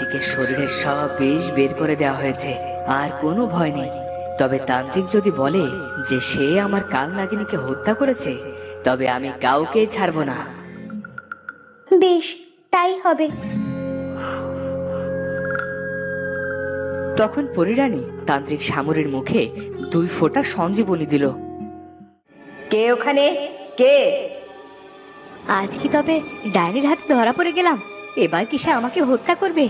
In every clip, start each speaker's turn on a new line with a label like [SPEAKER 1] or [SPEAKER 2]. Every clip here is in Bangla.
[SPEAKER 1] ডাইনিকে শরীরের সব বিষ বের করে দেওয়া হয়েছে, আর কোনো ভয় নেই। তবে তান্ত্রিক যদি বলে যে সে আমার কাল নাগিনীকে হত্যা করেছে, তবে আমি কাউকেই ছাড়বো না।
[SPEAKER 2] বেশ, তাই হবে।
[SPEAKER 1] তখন পরিরানী তান্ত্রিক শামুরের মুখে 2 ফোঁটা সঞ্জীবনী দিল।
[SPEAKER 2] কে ওখানে? কে?
[SPEAKER 3] আজ কি তবে ডাইনির হাতে ধরা পড়ে গেলাম? এবার কি সে আমাকে হত্যা করবে?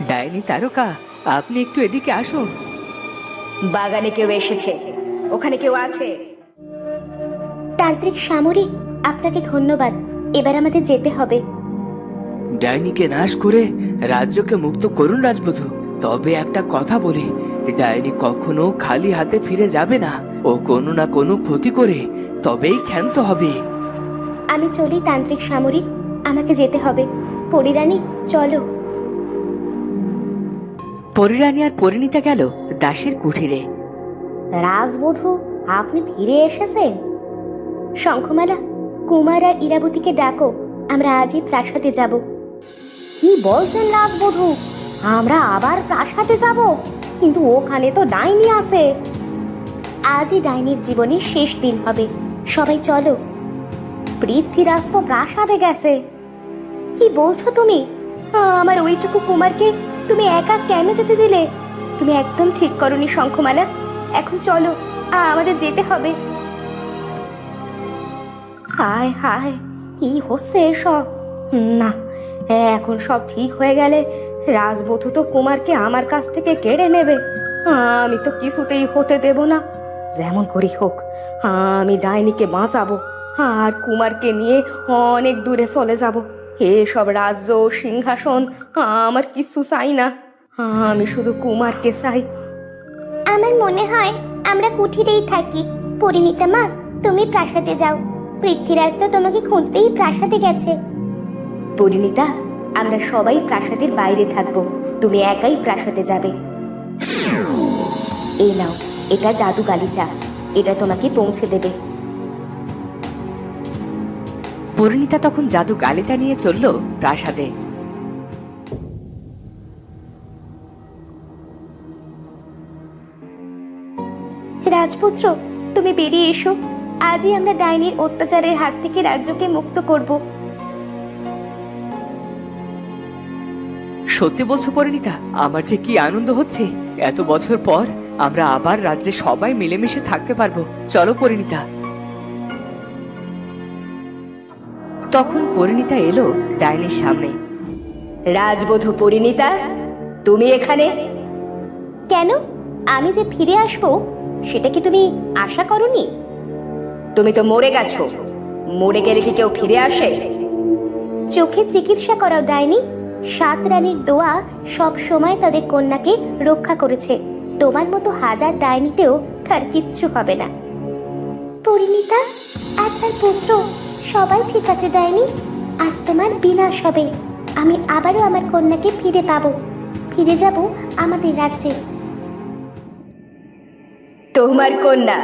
[SPEAKER 1] ডাইনি তারকা, আপনি একটু এদিকে আসুন।
[SPEAKER 2] বাগানে কেউ এসেছে, ওখানে কেউ আছে?
[SPEAKER 4] তান্ত্রিক সামরিক, আপনাকে ধন্যবাদ। এবার আমাদের যেতে হবে।
[SPEAKER 1] ডাইনিকে নাশ করে রাজ্যকে মুক্ত করুন রাজবধূ। তবে একটা কথা বলি, ডাইনি কখনো খালি হাতে ফিরে যাবে না। ও কোনো না কোনো ক্ষতি করে তবেই ক্ষান্ত হবে।
[SPEAKER 4] আমি চলি তান্ত্রিক সামরিক, আমাকে যেতে হবে। পরিরানী, চলো।
[SPEAKER 1] পরিরানী আর পরিণীতা গেল দাসের কুঠিরে।
[SPEAKER 4] রাজবধূ, আপনি ফিরে এসেছেন? শঙ্খমালা, কুমার আর ইরাবতীকে ডাকো, আমরা আজই প্রাসাদে যাব। কি বলছেন রাজবধূ? আমরা আবার প্রাসাদে যাব? কিন্তু ওখানে তো ডাইনি আছে। আজই ডাইনির জীবনের শেষ দিন হবে। সবাই চলো। পৃথ্বীরাজ তো প্রাসাদে গেছে। কি বলছো তুমি? আমার ওইটুকু কুমারকে তুমি একা কেন যেতে দিলে? তুমি একদম ঠিক করনি শঙ্খমালা। এখন চলো, আমাদের যেতে হবে। হায় হায়, কি হচ্ছে এসব? না, এখন সব ঠিক হয়ে গেলে রাজবধূ তো কুমারকে আমার কাছ থেকে কেড়ে নেবে। আমি তো কিছুতেই হতে দেব না। যেমন করি হোক, আমি ডাইনিকে বাঁচাবো আর কুমারকে নিয়ে অনেক দূরে চলে যাব। এসব রাজ্য সিংহাসন আমার কিছু চাই না, আমি শুধু কুমারকে চাই। আমার মনে হয় আমরা কুঠিরেই থাকি। পরিণীতা মা, তুমি প্রাসাদে যাও। পৃথ্বীরাজ তো তোমাকে খুঁজতেই প্রাসাদে গেছে। পরিণীতা, আমরা সবাই প্রাসাদের বাইরে থাকবো, তুমি একাই প্রাসাদে যাবে। এই নাও, এটা জাদু গালিচা, এটা তোমাকে পৌঁছে দেবে।
[SPEAKER 1] পরিণীতা তখন জাদু গালিচা নিয়ে চলল প্রাসাদে।
[SPEAKER 4] রাজপুত্র, তুমি বেরিয়ে এসো। আজই আমরা ডাইনির অত্যাচারের হাত থেকে রাজ্যকে মুক্ত করব।
[SPEAKER 1] সত্যি বলছো পরিণীতা? আমার যে কি আনন্দ হচ্ছে। এত বছর পর আমরা আবার রাজ্যে সবাই মিলেমিশে থাকতে পারবো। চলো পরিণীতা। তখন পরিণীতা এলো ডাইনির সামনে।
[SPEAKER 2] রাজবধূ পরিণীতা, তুমি এখানে?
[SPEAKER 4] কেন? আমি যে ফিরে আসবো সেটা কি তুমি আশা করনি?
[SPEAKER 2] তুমি তো মরে গেছো। মরে গেলে কি কেউ ফিরে আসে?
[SPEAKER 4] চোখের চিকিৎসা করাও ডাইনি। 7 রানীর দোয়া সব সময় তাদের কন্যাকে রক্ষা করেছে। তোমার মতো হাজার ডাইনিতেও তার কিচ্ছু হবে না। পরিণীতা আর তার পুত্র সবাই ঠিক আছে ডাইনি। আজ তোমার বিনাশ হবে। আমি আবারও আমার কন্যাকে ফিরে পাবো। ফিরে যাব আমাদের রাজ্যে।
[SPEAKER 2] তোমার কন্যা?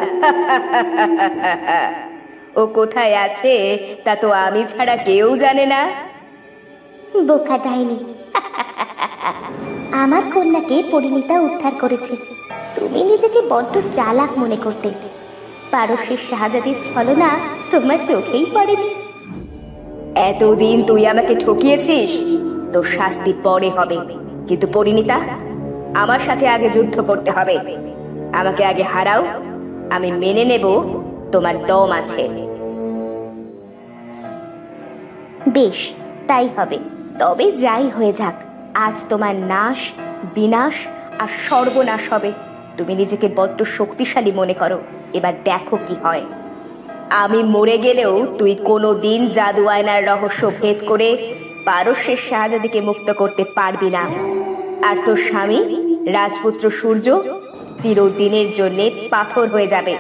[SPEAKER 2] ও কোথায় আছে তা তো আমি ছাড়া কেউ জানে না।
[SPEAKER 4] বোকা ডাইনি, আমার কন্যাকে পরিণীতা উদ্ধার করেছে। তুমি নিজেকে বড্ড চালাক মনে করতে। পারস্যের শাহজাদির ছলনা তোমার চোখেই পড়েনি।
[SPEAKER 2] এতদিন তুই আমাকে ঠকিয়েছিস, তোর শাস্তি পরে হবে। কিন্তু পরিণীতা, আমার সাথে আগে যুদ্ধ করতে হবে। আমাকে আগে হারাও, আমি মেনে নেব তোমার দম আছে।
[SPEAKER 4] বেশ, তাই হবে। তবে যাই হয়ে যাক, আজ তোমার নাশ, বিনাশ আর সর্বনাশ হবে। তুমি নিজেকে বড্ড শক্তিশালী মনে করো, এবার দেখো কি হয়।
[SPEAKER 2] আমি মরে গেলেও তুই কোনোদিন জাদু আয়নার রহস্য ভেদ করে পারস্যের শাহজাদিকে মুক্ত করতে পারবি না। আর তোর স্বামী রাজপুত্র সূর্য চিরদিনের জন্য পাথর হয়ে যাবে।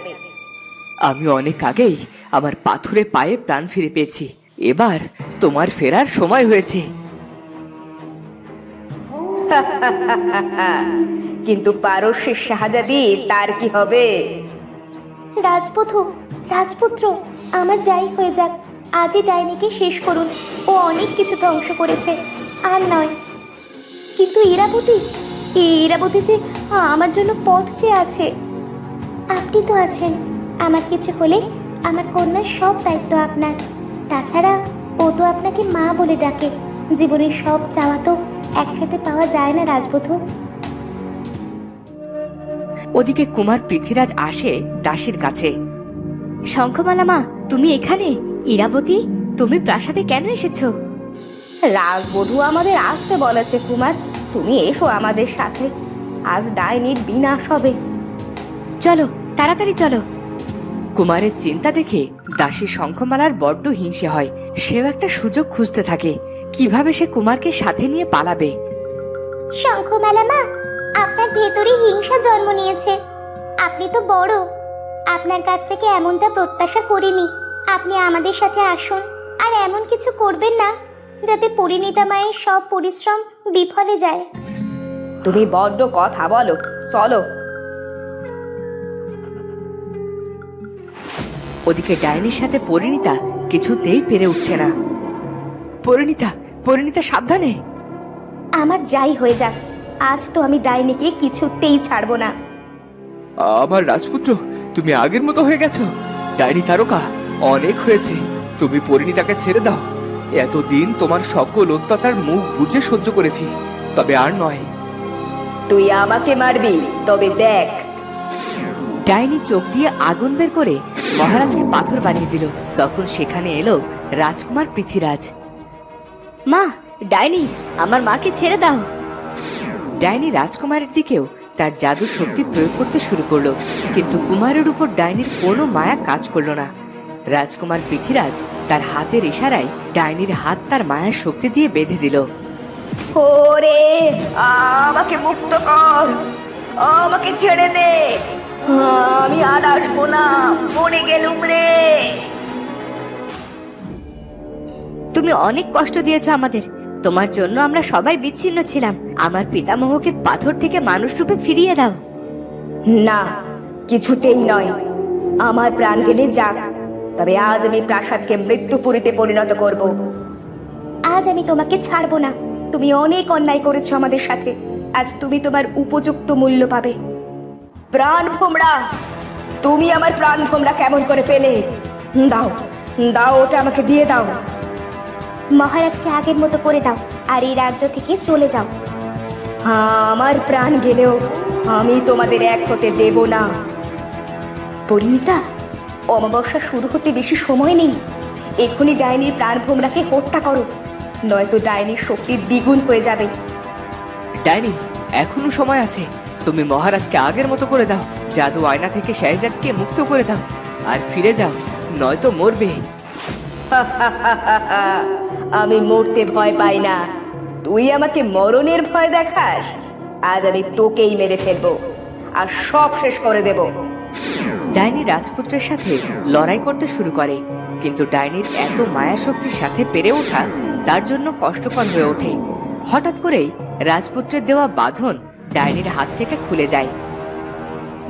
[SPEAKER 1] আমি অনেক আগেই আমার পাথুরে পায়ে প্রাণ ফিরে পেয়েছি। এবার তোমার ফেরার সময় হয়েছে।
[SPEAKER 2] কিন্তু পারস্যের শাহজাদি, তার কি হবে?
[SPEAKER 4] রাজবধূ, রাজপুত্র, আমার যাই হয়ে যাক, আজই ডাইনিকে শেষ করুন। ও অনেক কিছু ধ্বংস করেছে, আর নয়। ইরাবতী, ইরাবতী যে আমার জন্য পথ চেয়ে আছে। আপনি তো আছেন, আমার কিছু হলে আমার কন্যার সব দায়িত্ব আপনার। তাছাড়া ও তো আপনাকে মা বলে ডাকে। জীবনের সব চাওয়া তো একসাথে পাওয়া যায় না রাজবধূ।
[SPEAKER 3] ওদিকে কুমার পৃথ্বীরাজ আসে দাসীর কাছে। শঙ্খমালা মা, তুমি এখানে? ইরাবতী, তুমি প্রাসাদে কেন এসেছো?
[SPEAKER 4] রাজবধূ আমাদের আসতে বলেছে কুমার, তুমি এসো আমাদের সাথে। আজ ডাইনির বিনাশ হবে।
[SPEAKER 3] চলো, তাড়াতাড়ি চলো। কুমারের চিন্তা দেখে দাসী শঙ্খমালার বড্ড হিংসে হয়। সেও একটা সুযোগ খুঁজতে থাকে কিভাবে সে কুমারকে সাথে নিয়ে পালাবে।
[SPEAKER 4] শঙ্খমালা মা, আপনার ভেতরে হিংসা জন্ম নিয়েছে। আপনি তো বড়, আপনার কাছ থেকে এমনটা প্রত্যাশা করিনি। আপনি আমাদের সাথে আসুন, আর এমন কিছু করবেন না যাতে পরিণীতা মায়ের সব পরিশ্রম বিফলে যায়। তুমি বড্ড কথা বলো, চলো।
[SPEAKER 3] ওদিকে ডাইনির সাথে পরিণীতা কিছুতেই পেরে উঠছে না। পরিণীতা, পরিণীতা সাবধানে।
[SPEAKER 4] আমার যাই হয়ে যাক, আজ তো আমি ডাইনিকে কিছুতেই ছাড়বো না।
[SPEAKER 1] আমার রাজপুত্র, তুমি আগের মতো হয়ে গেছো। ডাইনি তারকা, অনেক হয়েছে। তুমি পরিণীতাকে ছেড়ে দাও। এতদিন তোমার সকল অত্যাচার মুখ বুজে সহ্য করেছি, তবে আর নয়।
[SPEAKER 2] তুই আমাকে মারবি, তবে দেখ।
[SPEAKER 3] ডাইনি চোখ দিয়ে আগুন বের করে মহারাজকে পাথর বানিয়ে দিল। তখন সেখানে এলো রাজকুমার পৃথ্বীরাজ। মা, ডাইনি আমার মাকে ছেড়ে দাও। ডাইনি রাজকুমারের দিকেও তার জাদু শক্তি প্রয়োগ করতে শুরু করলো, কিন্তু কুমারের উপর ডাইনির কোনো মায়া কাজ করলো না। রাজকুমার পৃথ্বীরাজ তার হাতের ইশারায় ডাইনির হাত তার মায়ার শক্তি দিয়ে বেঁধে দিল।
[SPEAKER 2] ওরে, আমাকে মুক্ত কর, আমাকে ছেড়ে দে। আমি আর আসবো না, মরে গেলুম রে।
[SPEAKER 3] তুমি অনেক কষ্ট দিয়েছো আমাদের, তোমার জন্য আমরা সবাই বিচ্ছিন্ন ছিলাম। আমার পিতামহকে পাথর থেকে মানুষ রূপে ফিরিয়ে দাও।
[SPEAKER 2] না, কিছুতেই নয়। আমার প্রাণ গেলে যাক, তবে আজ আমি প্রাসাদকে মৃত্যুপুরীতে পরিণত করব।
[SPEAKER 4] আজ আমি তোমাকে ছাড়বো না।
[SPEAKER 2] তুমি অনেক অন্যায় করেছো আমাদের সাথে, আজ তুমি তোমার উপযুক্ত মূল্য পাবে। প্রাণ ভোমরা, তুমি আমার প্রাণ ভোমরা কেমন করে পেলে? দাও, দাও, ওটা আমাকে দিয়ে দাও।
[SPEAKER 4] মহারাজকে আগের মতো করে দাও, আর এই রাজ্য থেকে চলে যাও।
[SPEAKER 2] আমার প্রাণ গেলেও আমি তোমাদের এক হতে দেব না। পরিণীতা, অমাবস্যা শুরু হতে বেশি সময় নেই। এখনই ডাইনির প্রাণ ভোমরাকে হত্যা করো, নয়তো ডাইনির শক্তি দ্বিগুণ হয়ে যাবে।
[SPEAKER 1] ডাইনি, এখনো সময় আছে। তুমি মহারাজকে আগের মতো করে দাও। জাদু আয়না থেকে শাহজাদকে মুক্ত করে দাও, আর ফিরে যাও, নয়তো মরবে।
[SPEAKER 2] আমি মরতে ভয় পাই না, তুই আমাকে মরণের ভয় দেখাস। আজ আমি তোকেই মেরে ফেলবো, আর সব শেষ করে দেব।
[SPEAKER 3] ডাইনি রাজপুত্রের সাথে লড়াই করতে শুরু করে, কিন্তু ডাইনির এত মায়া শক্তির সাথে পেরে ওঠা তার জন্য কষ্টকর হয়ে ওঠে। হঠাৎ করেই রাজপুত্রের দেওয়া বাঁধন ডাইনির হাত থেকে খুলে যায়।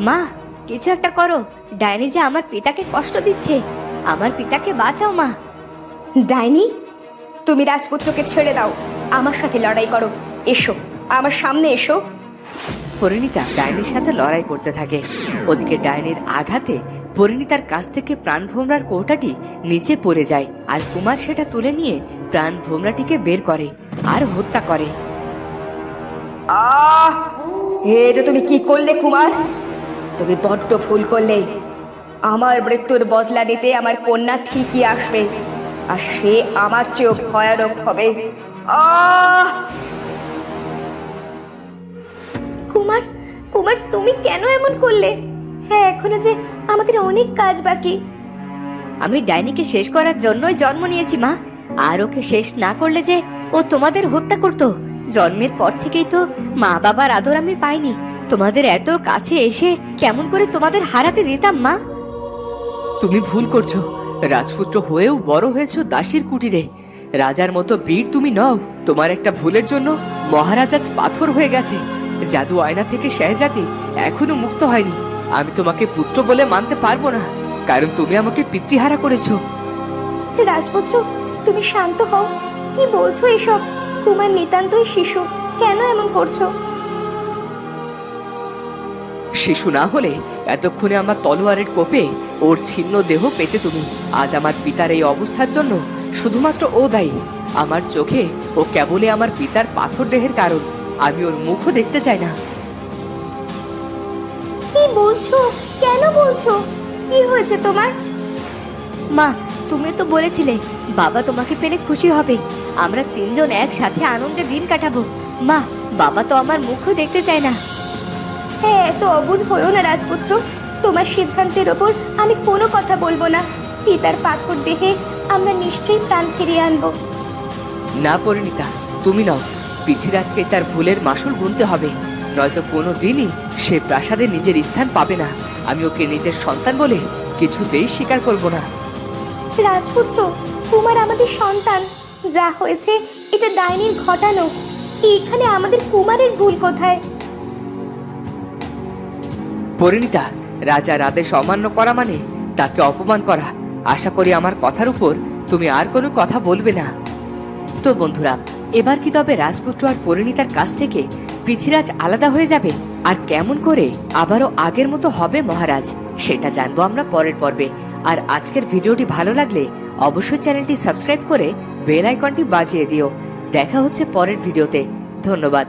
[SPEAKER 3] মা, কিছু একটা করো, ডাইনি যে আমার পিতাকে কষ্ট দিচ্ছে। আমার পিতাকে বাঁচাও মা।
[SPEAKER 2] ডাইনি, তুমি রাজপুত্রকে ছেড়ে দাও, আমার সাথে লড়াই করো। এসো, আমার সামনে এসো।
[SPEAKER 3] পরিণীতা ডাইনির সাথে লড়াই করতে থাকে। ওদিকে ডাইনির আঘাতে পরিণীতার কাছ থেকে প্রাণ ভোমরার কৌটাটি নিচে পড়ে যায়, আর কুমার সেটা তুলে নিয়ে প্রাণ ভোমরাটিকে বের করে আর হত্যা করে।
[SPEAKER 2] আহ, এটা তুমি কি করলে কুমার? তুমি বড্ড ভুল করলে। আমার মৃত্যুর বদলা নিতে আমার কন্যা ঠিকই আসবে, আর সে আমার চেয়েও ভয়ানক হবে। আহ!
[SPEAKER 4] কুমার, কুমার, তুমি কেন এমন করলে? হ্যাঁ, এখনো যে আমাদের অনেক কাজ বাকি।
[SPEAKER 3] আমি ডাইনিকে শেষ করার জন্যই জন্ম নিয়েছি মা, আর ওকে শেষ না করলে যে ও তোমাদের হত্যা করতো। জন্মের পর থেকেই তো মা বাবার আদর আমি পাইনি। তোমাদের এত কাছে এসে কেমন করে তোমাদের হারাতে দিতাম মা?
[SPEAKER 1] তুমি ভুল করছো। রাজপুত্র হয়েও বড় হয়েছো দাসীর কুটিরে। রাজার মতো বীর তুমি নও। তোমার একটা ভুলের জন্য মহারাজ আজ পাথর হয়ে গেছে। জাদু আয়না থেকে শাহজাদি এখনো মুক্ত হয়নি। আমি তোমাকে পুত্র বলে মানতে পারবো না, কারণ তুমি আমাকে পিতৃহারা করেছো।
[SPEAKER 4] রাজপুত্র, তুমি শান্ত হও। কি বলছো এসব? কুমার নিতান্তই শিশু, কেন এমন করছো?
[SPEAKER 1] শিশু না হলে এতক্ষণে আমার তলোয়ারের কোপে ওর ছিন্ন দেহ পেতে তুমি। আজ আমার পিতার এই অবস্থার জন্য শুধুমাত্র ও দায়ী। আমার চোখে ও কেবলই আমার পিতার পাথর দেহের কারণ। আমি ওর মুখও দেখতে চাই না।
[SPEAKER 4] কি বলছো? কেন বলছো? কি হয়েছে তোমার?
[SPEAKER 3] মা, তুমি তো বলেছিলে বাবা তোমাকে পেলে খুশি হবে, আমরা তিনজন একসাথে আনন্দে দিন কাটাবো। মা, বাবা তো আমার মুখও দেখতে চায় না।
[SPEAKER 4] হ্যাঁ, এত অবুঝ হয়েও না রাজপুত্র। তোমার সিদ্ধান্তের ওপর আমি কোনো কথা বলবো না। পিতার পাথর দেহে আমরা নিশ্চয়ই প্রাণ ফিরিয়ে আনবো।
[SPEAKER 1] না পরিণীতা, তুমি নাও। পৃথ্বীরাজকে তার ভুলের মাসুল গুনতে হবে, নয়তো কোনো দিনই সে প্রাসাদে নিজের স্থান পাবে না। আমি ওকে নিজের সন্তান বলে কিছুতেই স্বীকার করব না।
[SPEAKER 4] রাজপুত্র, কুমার আমাদের সন্তান। যা হয়েছে এটা ডাইনির ঘটানো। এখানে আমাদের কুমারের ভুল কোথায়?
[SPEAKER 1] পরিণীতা, রাজার আদেশ অমান্য করা মানে তাকে অপমান করা। আশা করি আমার কথার উপর তুমি আর কোনো কথা বলবে না।
[SPEAKER 3] তো বন্ধুরা, এবার কি তবে রাজপুত্র আর পরিণীতার কাছ থেকে পৃথ্বীরাজ আলাদা হয়ে যাবে? আর কেমন করে আবারও আগের মতো হবে মহারাজ, সেটা জানবো আমরা পরের পর্বে। আর আজকের ভিডিওটি ভালো লাগলে অবশ্যই চ্যানেলটি সাবস্ক্রাইব করে বেল আইকনটি বাজিয়ে দিও। দেখা হচ্ছে পরের ভিডিওতে। ধন্যবাদ।